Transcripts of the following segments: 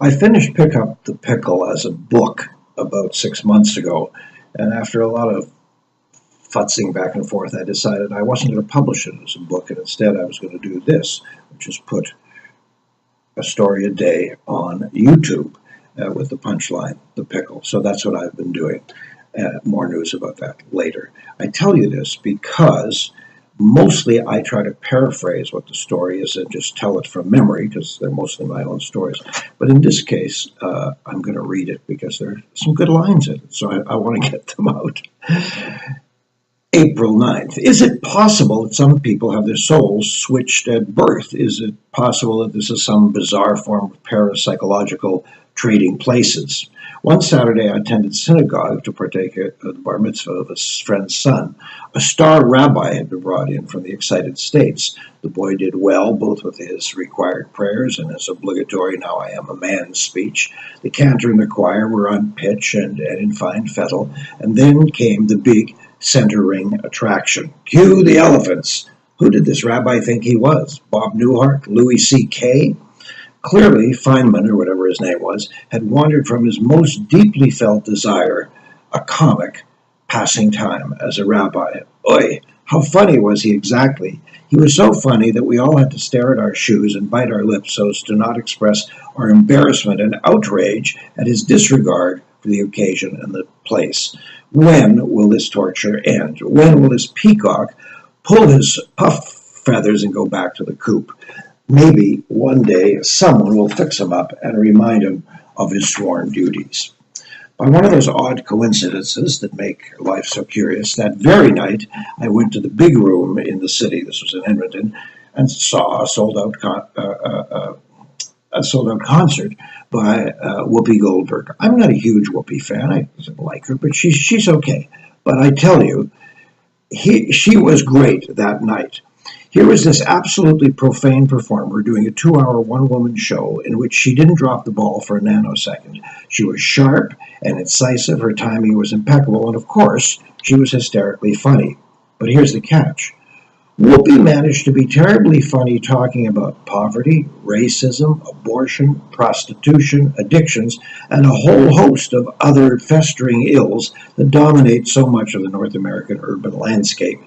I finished Pick Up the Pickle as a book about 6 months ago, and after a lot of futzing back and forth, I decided I wasn't going to publish it as a book, and instead I was going to do this, which is put a story a day on YouTube with the punchline, The Pickle. So that's what I've been doing. More news about that later. I tell you this because mostly I try to paraphrase what the story is and just tell it from memory because they're mostly my own stories. But in this case, I'm going to read it because there are some good lines in it, so I want to get them out. April 9th. Is it possible that some people have their souls switched at birth? Is it possible that this is some bizarre form of parapsychological trading places? One Saturday, I attended synagogue to partake of the bar mitzvah of a friend's son. A star rabbi had been brought in from the excited States. The boy did well, both with his required prayers and his obligatory "Now I am a man" speech. The cantor and the choir were on pitch and in fine fettle, and then came the big center ring attraction. Cue the elephants. Who did this rabbi think he was? Bob Newhart? Louis C.K.? Clearly, Feynman, or whatever his name was, had wandered from his most deeply felt desire, a comic, passing time as a rabbi. Oy, how funny was he exactly? He was so funny that we all had to stare at our shoes and bite our lips so as to not express our embarrassment and outrage at his disregard for the occasion and the place. When will this torture end? When will this peacock pull his puff feathers and go back to the coop? Maybe one day someone will fix him up and remind him of his sworn duties. By one of those odd coincidences that make life so curious, that very night I went to the big room in the city, this was in Edmonton, and saw a sold-out concert by Whoopi Goldberg. I'm not a huge Whoopi fan. I don't like her, but she's okay. But I tell you, she was great that night. Here was this absolutely profane performer doing a 2-hour one-woman show in which she didn't drop the ball for a nanosecond. She was sharp and incisive, her timing was impeccable, and of course, she was hysterically funny. But here's the catch. Whoopi managed to be terribly funny talking about poverty, racism, abortion, prostitution, addictions, and a whole host of other festering ills that dominate so much of the North American urban landscape.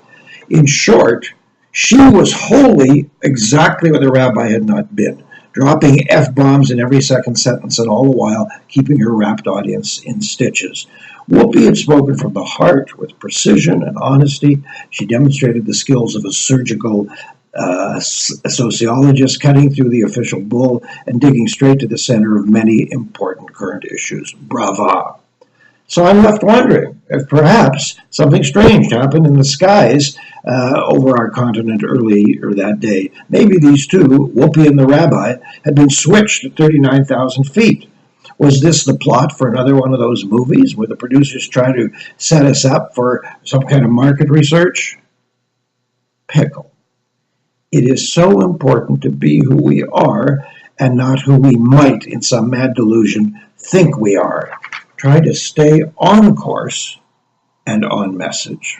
In short, she was wholly exactly what the rabbi had not been, dropping F-bombs in every second sentence and all the while keeping her rapt audience in stitches. Whoopi had spoken from the heart with precision and honesty. She demonstrated the skills of a surgical sociologist, cutting through the official bull and digging straight to the center of many important current issues. Brava! So I'm left wondering if perhaps something strange happened in the skies over our continent earlier that day. Maybe these two, Whoopi and the rabbi, had been switched at 39,000 feet. Was this the plot for another one of those movies where the producers try to set us up for some kind of market research? Pickle. It is so important to be who we are and not who we might, in some mad delusion, think we are. Try to stay on course and on message.